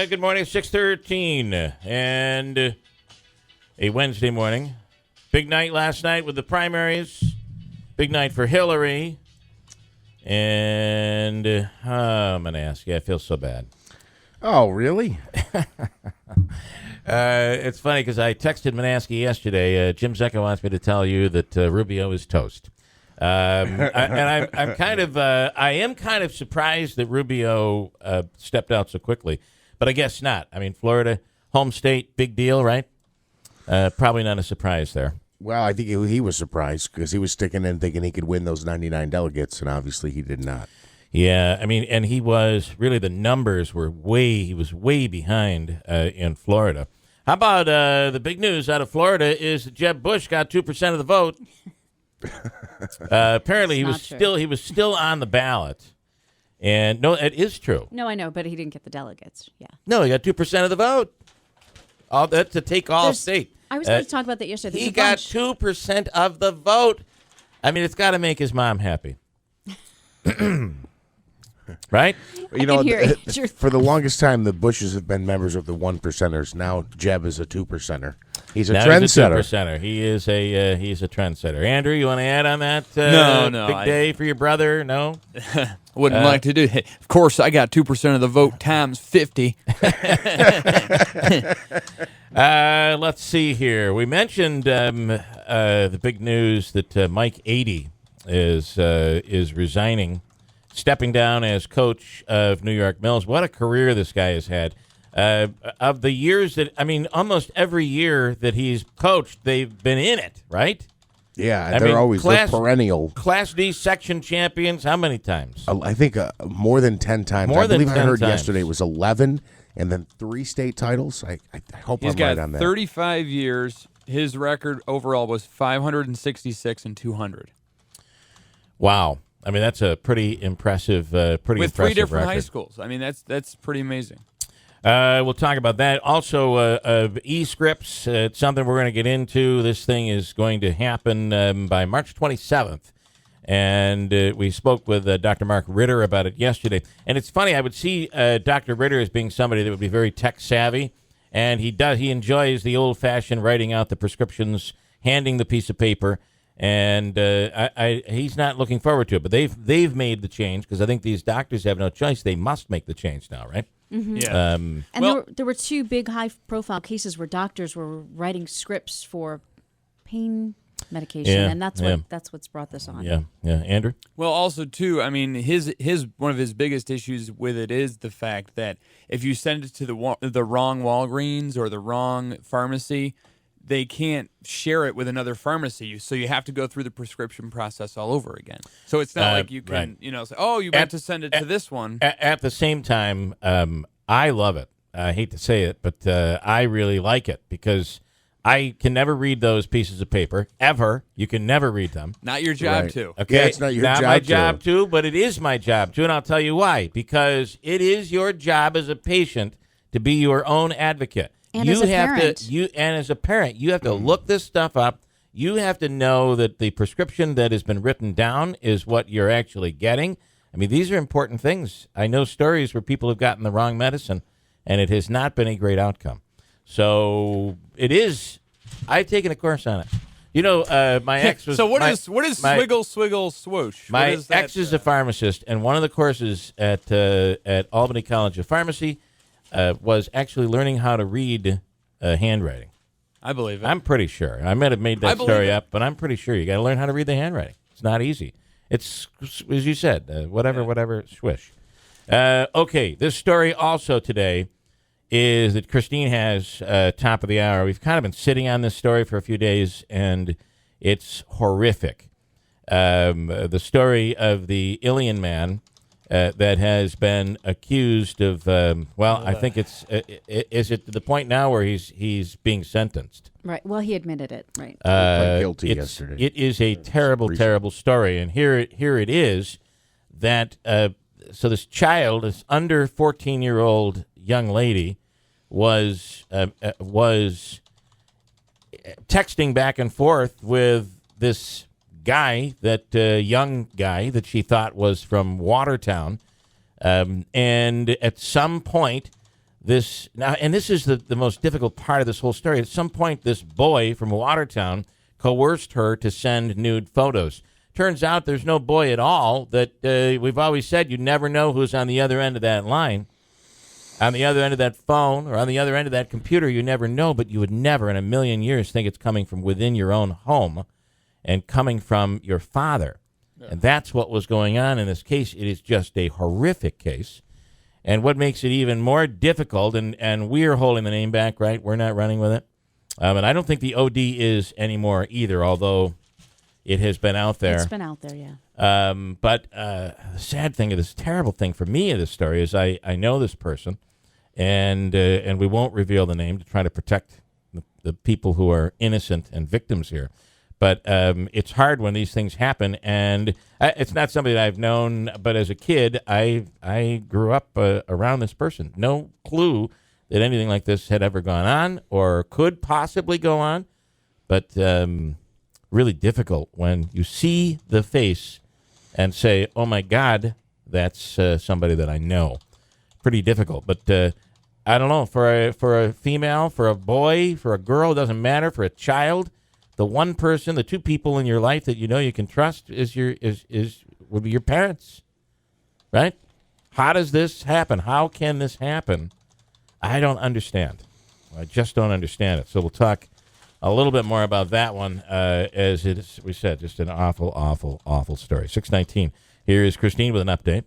Good morning, 6:13, and a Wednesday morning. Big night last night with the primaries. Big night for Hillary. And I'm going to ask you, I feel so bad. Oh, really? It's funny because I texted Manaski yesterday. Jim Zecca wants me to tell you that Rubio is toast. I am kind of surprised that Rubio stepped out so quickly, but I guess not. I mean, Florida, home state, big deal, right? Probably not a surprise there. Well, I think he was surprised because he was sticking in thinking he could win those 99 delegates, and obviously he did not. Yeah, I mean, and he was really, the numbers were he was way behind in Florida. How about the big news out of Florida is that Jeb Bush got 2% of the vote. Apparently, he was still on the ballot, and no, it is true. No, I know, but he didn't get the delegates. Yeah. No, he got 2% of the vote. All that to take all state. I was going to talk about that yesterday. He got 2% of the vote. I mean, it's got to make his mom happy. Right? You know, for the longest time, the Bushes have been members of the 1%ers. Now Jeb is a 2%er. He's a trendsetter. He's a trendsetter. Andrew, you want to add on that? No. Big day for your brother? No? Wouldn't like to do it. Of course, I got 2% of the vote times 50. Let's see here. We mentioned the big news that Mike Adie is resigning, stepping down as coach of New York Mills. What a career this guy has had. Of the years almost every year that he's coached, they've been in it, right? Yeah, they're perennial. Class D section champions, how many times? I think more than 10 times. I believe I heard yesterday it was 11, and then 3 state titles. I hope I'm right on that. He's got 35 years. His record overall was 566 and 200. Wow. I mean, that's a pretty impressive With 3 different record. high schools. I mean, that's pretty amazing. We'll talk about that. Also, e-scripts, it's something we're going to get into. This thing is going to happen by March 27th. And we spoke with Dr. Mark Ritter about it yesterday. And it's funny, I would see Dr. Ritter as being somebody that would be very tech-savvy. And he enjoys the old-fashioned writing out the prescriptions, handing the piece of paper. And he's not looking forward to it. But they've made the change because I think these doctors have no choice. They must make the change now, right? Mm-hmm. Yeah. And there were 2 big high-profile cases where doctors were writing scripts for pain medication, and that's what's brought this on. Yeah. Andrew? Well, also, too, I mean, his one of his biggest issues with it is the fact that if you send it to the wrong Walgreens or the wrong pharmacy, they can't share it with another pharmacy, so you have to go through the prescription process all over again. So it's not like you can, say, oh, you meant to send it to this one. At the same time, I love it. I hate to say it, but I really like it because I can never read those pieces of paper, ever. You can never read them. Not your job, too. Okay, yeah, it's not your my job, too, but it is my job, too, and I'll tell you why. Because it is your job as a patient to be your own advocate. And as a parent. As a parent, you have to look this stuff up. You have to know that the prescription that has been written down is what you're actually getting. I mean, these are important things. I know stories where people have gotten the wrong medicine, and it has not been a great outcome. So it is. I've taken a course on it. You know, my ex was. So what is swiggle, swiggle, swoosh? My ex is a pharmacist, and one of the courses at Albany College of Pharmacy was actually learning how to read handwriting. I believe it. I'm pretty sure. I might have made that story up, but I'm pretty sure you got to learn how to read the handwriting. It's not easy. It's, as you said, whatever, swish. Okay, this story also today is that Christine has top of the hour. We've kind of been sitting on this story for a few days, and it's horrific. The story of the Ilian man that has been accused of, I think is it to the point now where he's being sentenced? Right. Well, he admitted it. Right. He pled guilty yesterday. It is a terrible story, and here it is that so this child, this under 14-year-old young lady, was texting back and forth with this guy, that young guy that she thought was from Watertown, and at some point this now, and this is the most difficult part of this whole story. At some point, this boy from Watertown coerced her to send nude photos. Turns out there's no boy at all. That we've always said you never know who's on the other end of that line, on the other end of that phone, or on the other end of that computer. You never know, but you would never in a million years think it's coming from within your own home and coming from your father. Yeah. And that's what was going on in this case. It is just a horrific case. And what makes it even more difficult, and we're holding the name back, right? We're not running with it. And I don't think the OD is anymore either, although it has been out there. It's been out there, yeah. But the sad thing, this terrible thing for me in this story is I know this person, and we won't reveal the name to try to protect the people who are innocent and victims here. But it's hard when these things happen, and it's not somebody that I've known, but as a kid, I grew up around this person. No clue that anything like this had ever gone on or could possibly go on, but really difficult when you see the face and say, oh, my God, that's somebody that I know. Pretty difficult, but I don't know, for a female, for a boy, for a girl, it doesn't matter, for a child, the one person, the two people in your life that you know you can trust would be your parents, right? How does this happen? How can this happen? I don't understand. I just don't understand it. So we'll talk a little bit more about that one as it is, we said, just an awful, awful, awful story. 6:19. Here is Christine with an update.